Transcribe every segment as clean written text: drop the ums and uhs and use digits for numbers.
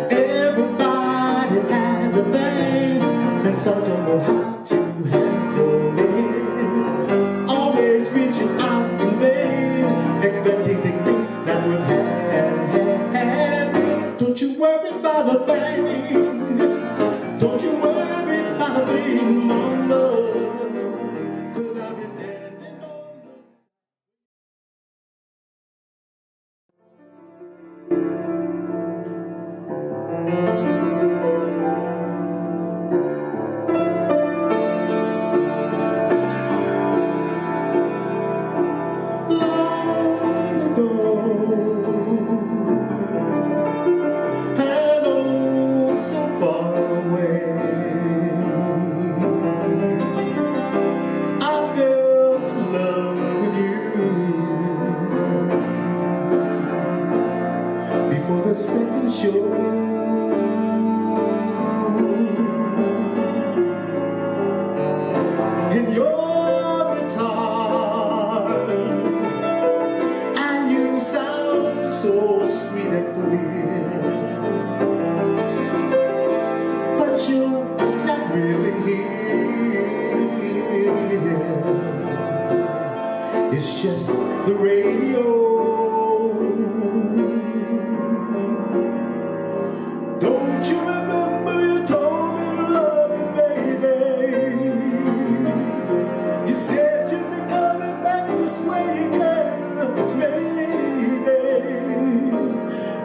Everybody has a thing, and some don't know how to handle it. Always reaching out in vain, expecting things that will happen. Don't you worry about a thing. Don't you worry about a thing, mama. 'Cause I'll be standing on long ago, and oh so far away, I fell in love with you before the second show. In your guitar, and you sound so sweet and clear, but you're not really here. It's just the radio. Don't you remember you told me you love me, baby? You said you'd be coming back this way again, maybe.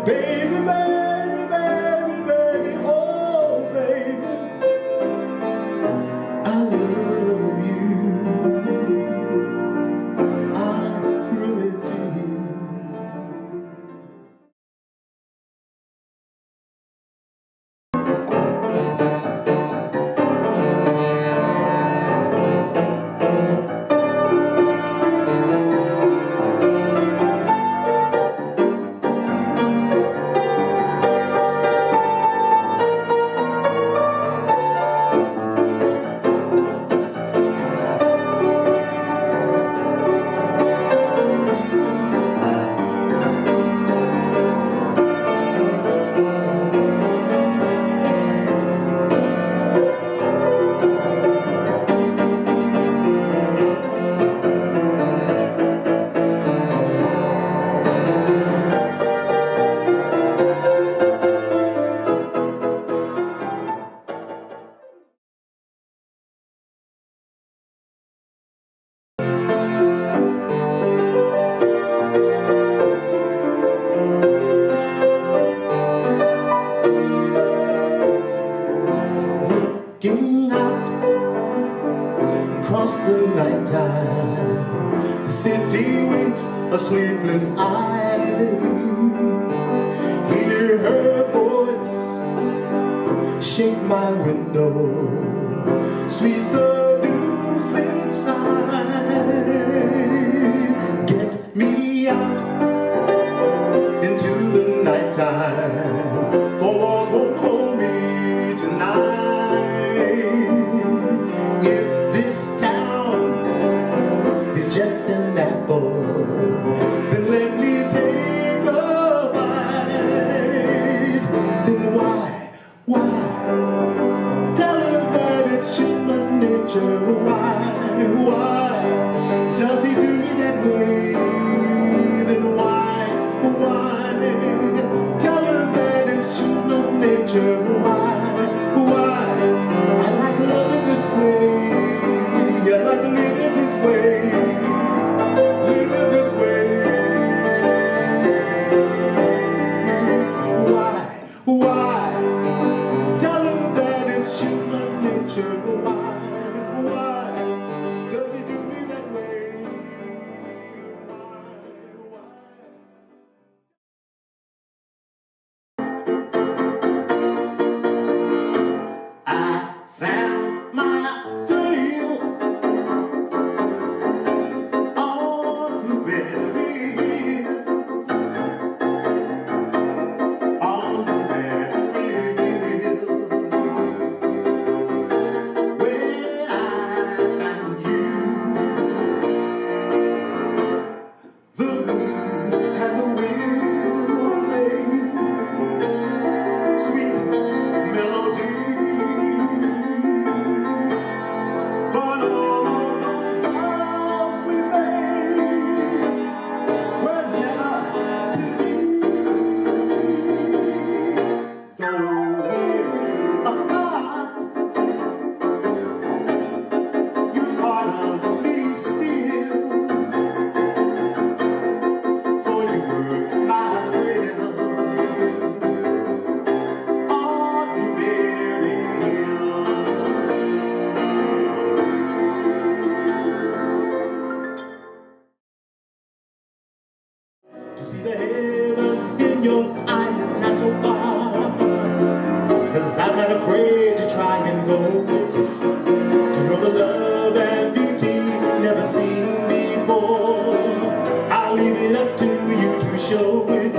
Baby, baby, baby, baby, oh baby, I love you, I really do. Looking out across the nighttime, the city winks a sleepless eye. Hear her voice shake my window, sweet seducing sigh. Get me out into the nighttime, for walls won't hold me tonight. If this town is just an apple, then let me take a bite. Then why tell her that it's human nature To see the heaven in your eyes is not so far. 'Cause I'm not afraid to try and go it. To know the love and beauty never seen before. I'll leave it up to you to show it.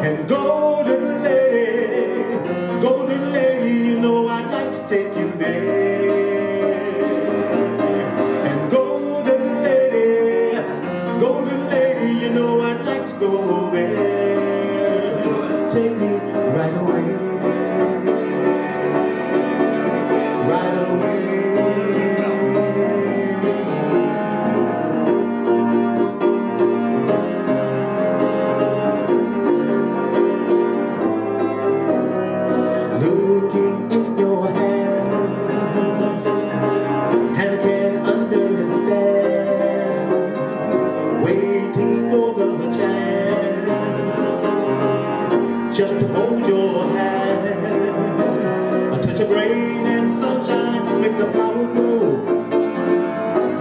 And golden lady, you know I'd like to take you there. And golden lady, you know I'd like to go there. Take me right away, right away. Looking in your hands, hands can't understand. Waiting for the chance, just to hold your hand. A touch of rain and sunshine make the flower grow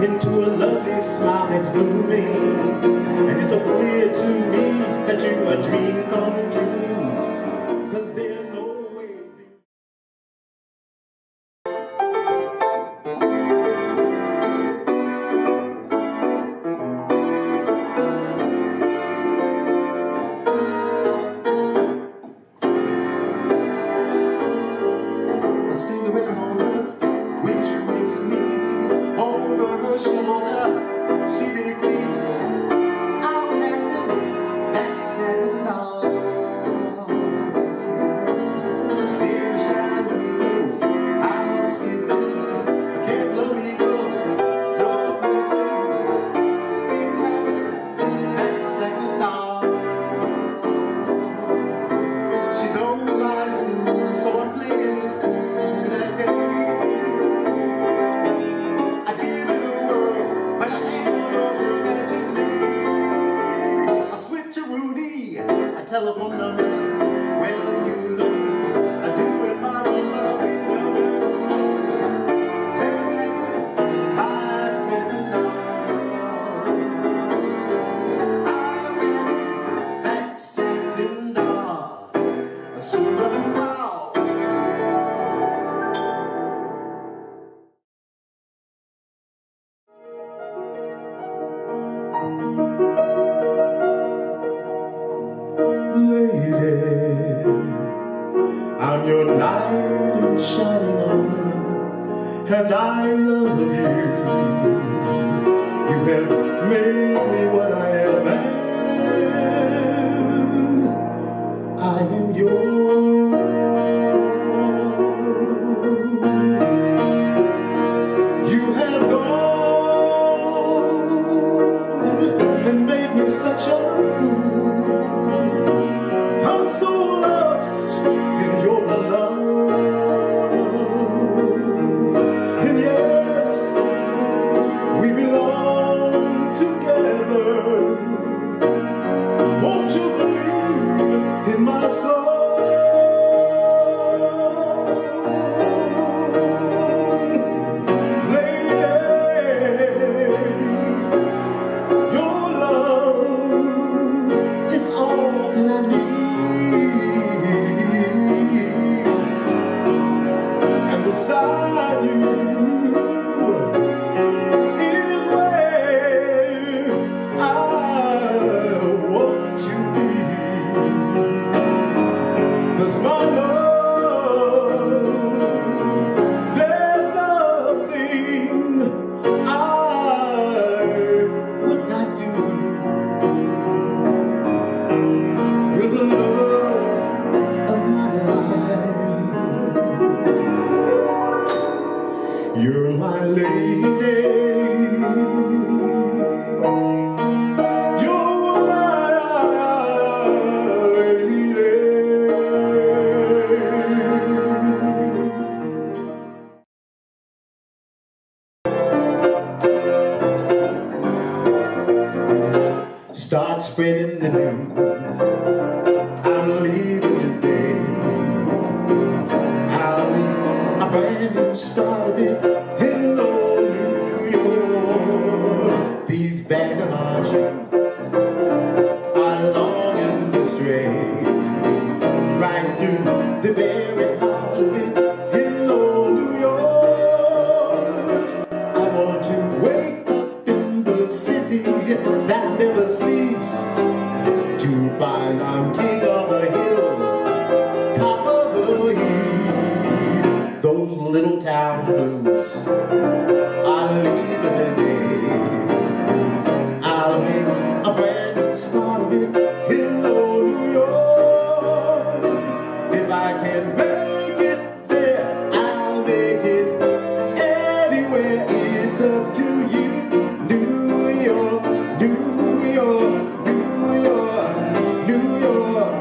into a lovely smile that's blooming. And it's so clear to me that you're a dream come true. 'Cause there's no way. A cigarette holder, which makes me over her shoulder. She did me, I'll have to, that's settled all. Baby, shall we go? I'll skip it. I can't let me go. You're flipping, speaks Latin, that's settled all. She's nobody's fool, so I'm playing it cool as can be. I give it a whirl, but I ain't no longer imagining. I switch a Rudy, a telephone number. Well, you know, I do it my own love. My setting down. I'm ready, that's setting down. A super wow. Lady, I'm your knight in shining armor, and I love you. You have made me what I am, and I am yours. You have gone and made me such a fool. I'm so lost in your love. And yes, we belong together. Won't you believe in my soul? Beside you is where I want to be. 'Cause my love, there's nothing I would not do with the love of my life. You're my lady. You're my lady. Start spreading the news. I'm leaving today. I'll leave a brand new start of it. Hello, New York. These vagabond shoes I that never sleeps, to find I'm king of the hill, top of the heap. Those little town blues, I'll leave today. I'll make a brand new start of it in old New York. If I can make it there, I'll make it anywhere. It's up to you. New York, New York, New York, New York.